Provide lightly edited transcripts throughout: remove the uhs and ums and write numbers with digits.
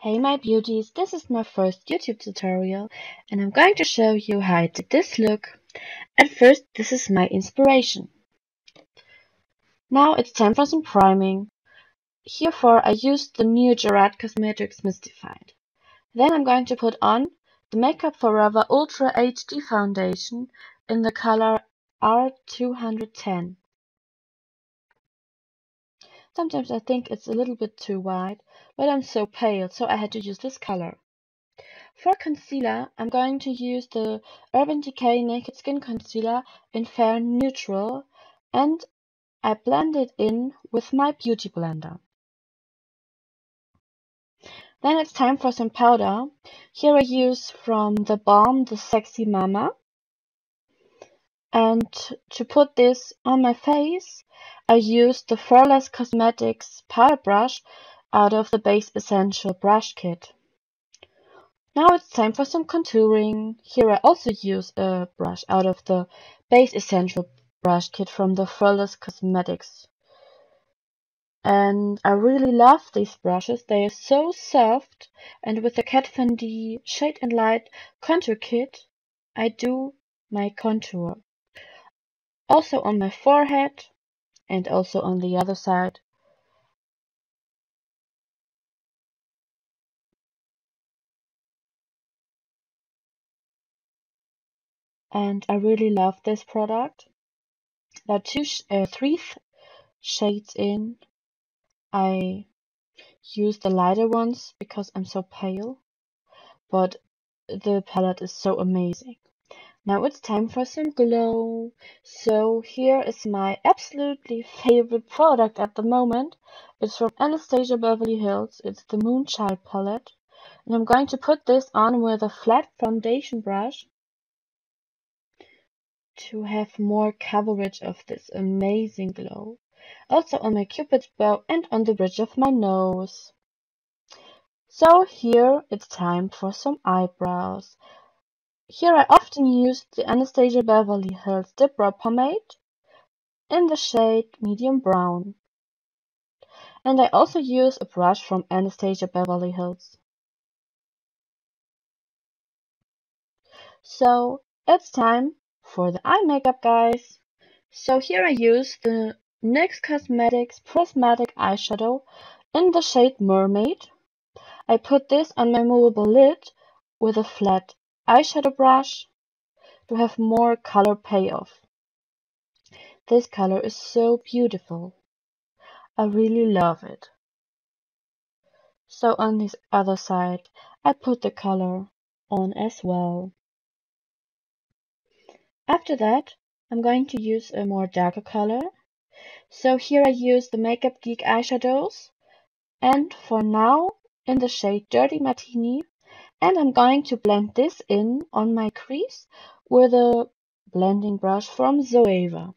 Hey my beauties, this is my first YouTube tutorial and I'm going to show you how I did this look. At first, this is my inspiration. Now it's time for some priming. Herefore I used the new Gerard Cosmetics Mist-ified. Then I'm going to put on the Makeup Forever Ultra HD Foundation in the color R210. Sometimes I think it's a little bit too white, but I'm so pale, so I had to use this color. For concealer, I'm going to use the Urban Decay Naked Skin Concealer in Fair Neutral, and I blend it in with my beauty blender. Then it's time for some powder. Here I use from the Balm the Sexy Mama. And to put this on my face, I use the Nyx Cosmetics powder brush out of the Base Essential brush kit. Now it's time for some contouring. Here I also use a brush out of the Base Essential brush kit from the Nyx Cosmetics. And I really love these brushes. They are so soft, and with the Kat Von D Shade and Light contour kit, I do my contour. Also on my forehead and also on the other side. And I really love this product. There are three shades in. I use the lighter ones because I'm so pale, but the palette is so amazing. Now it's time for some glow. So here is my absolutely favorite product at the moment. It's from Anastasia Beverly Hills. It's the Moonchild palette. And I'm going to put this on with a flat foundation brush to have more coverage of this amazing glow. Also on my cupid's bow and on the bridge of my nose. So here it's time for some eyebrows. Here I often use the Anastasia Beverly Hills Dipbrow pomade in the shade medium brown. And I also use a brush from Anastasia Beverly Hills. So it's time for the eye makeup, guys. So here I use the NYX Cosmetics Prismatic eyeshadow in the shade Mermaid. I put this on my movable lid with a flat eyeshadow brush to have more color payoff. This color is so beautiful. I really love it. So on this other side, I put the color on as well. After that, I'm going to use a more darker color. So here I use the Makeup Geek eyeshadows, and for now in the shade Dirty Martini, and I'm going to blend this in on my crease with a blending brush from Zoeva.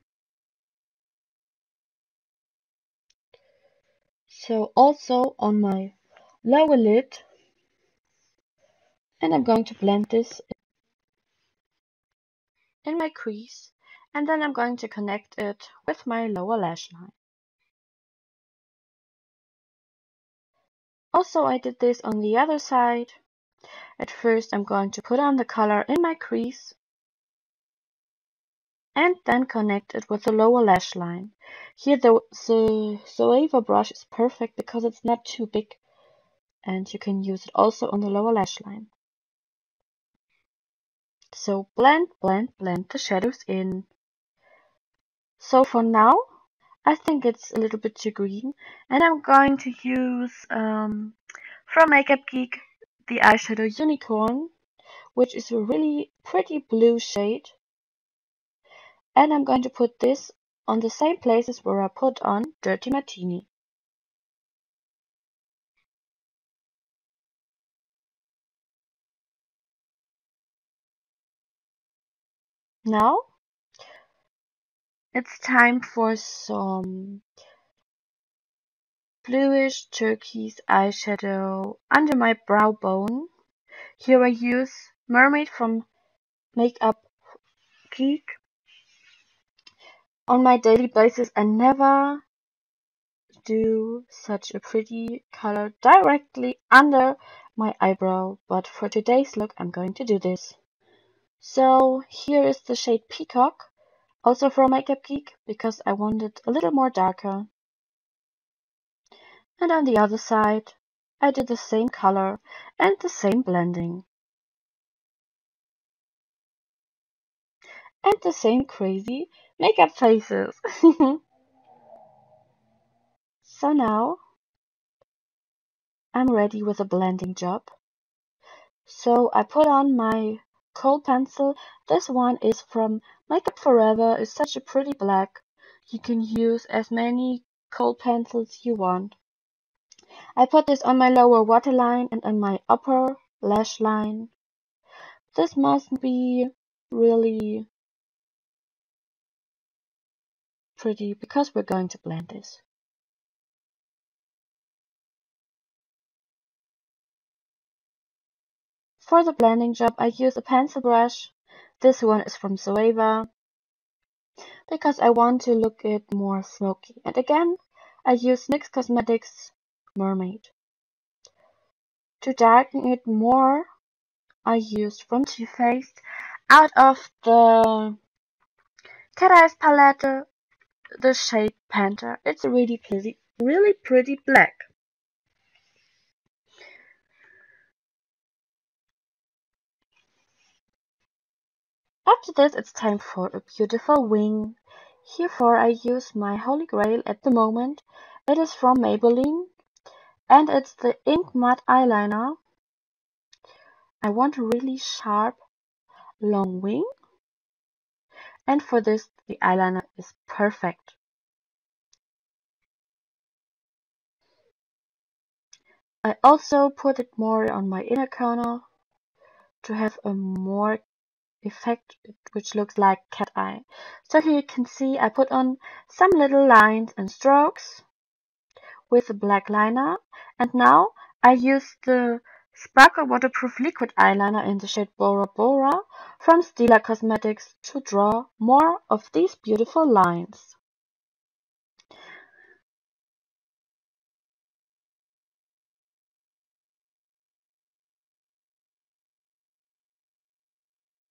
So also on my lower lid, and I'm going to blend this in my crease, and then I'm going to connect it with my lower lash line. Also, I did this on the other side. At first, I'm going to put on the color in my crease and then connect it with the lower lash line. Here the Zoeva brush is perfect because it's not too big, and you can use it also on the lower lash line. So blend, blend, blend the shadows in. So for now, I think it's a little bit too green, and I'm going to use from Makeup Geek the eyeshadow Unicorn, which is a really pretty blue shade. And I'm going to put this on the same places where I put on Dirty Martini. Now it's time for some bluish turquoise eyeshadow under my brow bone. Here I use Mermaid from Makeup Geek. On my daily basis, I never do such a pretty color directly under my eyebrow, but for today's look I'm going to do this. So here is the shade Peacock, also from Makeup Geek, because I want it a little more darker. And on the other side I did the same color and the same blending. And the same crazy makeup faces. So now I'm ready with the blending job. So I put on my kohl pencil. This one is from Makeup Forever. It's such a pretty black. You can use as many kohl pencils you want. I put this on my lower waterline and on my upper lash line. This must be really pretty because we're going to blend this. For the blending job, I use a pencil brush. This one is from Zoeva because I want to look it more smoky. And again, I use Nyx Cosmetics Mermaid. To darken it more, I used from Too Faced out of the Cat Eyes palette the shade Panther. It's a really pretty black. After this, it's time for a beautiful wing. Herefore, I use my holy grail at the moment. It is from Maybelline, and it's the Ink Matte Eyeliner. I want a really sharp, long wing, and for this, the eyeliner is perfect. I also put it more on my inner corner to have a more effect which looks like cat eye. So here you can see I put on some little lines and strokes with a black liner, and now I use the Sparkle Waterproof Liquid Eyeliner in the shade Bora from Stila Cosmetics to draw more of these beautiful lines.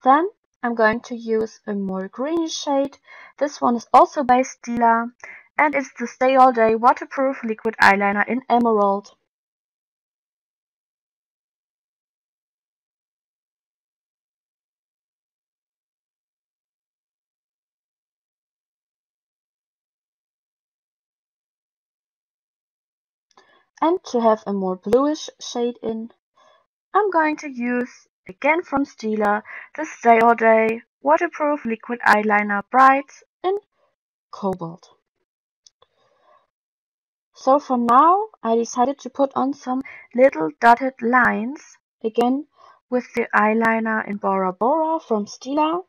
Then I'm going to use a more greenish shade. This one is also by Stila, and it's the Stay All Day Waterproof Liquid Eyeliner in Emerald. And to have a more bluish shade in, I'm going to use, again from Stila, the Stay All Day Waterproof Liquid Eyeliner Bright in Cobalt. So for now, I decided to put on some little dotted lines, again with the eyeliner in Bora from Stila,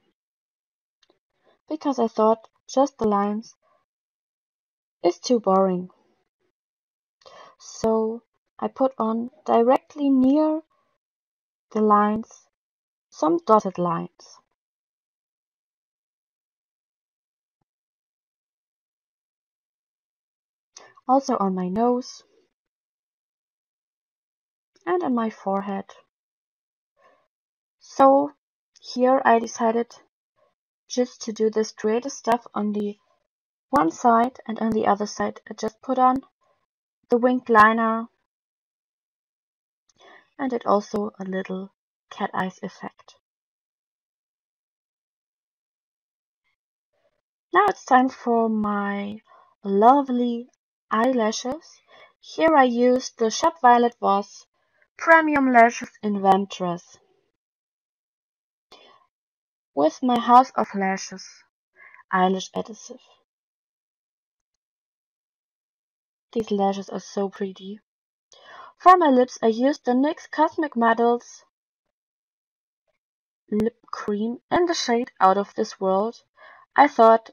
because I thought just the lines is too boring. So I put on directly near the lines some dotted lines. Also on my nose and on my forehead. So here I decided just to do this creative stuff on the one side, and on the other side I just put on the winged liner and it also a little cat eyes effect. Now it's time for my lovely eyelashes. Here I used the Shop Violet Voss Premium Lashes in Vamptress with my House of Lashes eyelash adhesive. These lashes are so pretty. For my lips I used the NYX Cosmetics lip cream in the shade Out of This World. I thought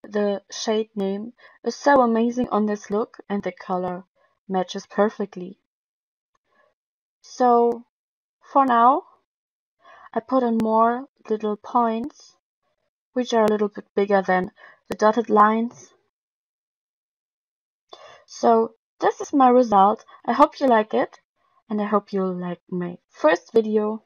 the shade name is so amazing on this look and the color matches perfectly. So for now I put on more little points which are a little bit bigger than the dotted lines. So this is my result. I hope you like it, and I hope you like my first video.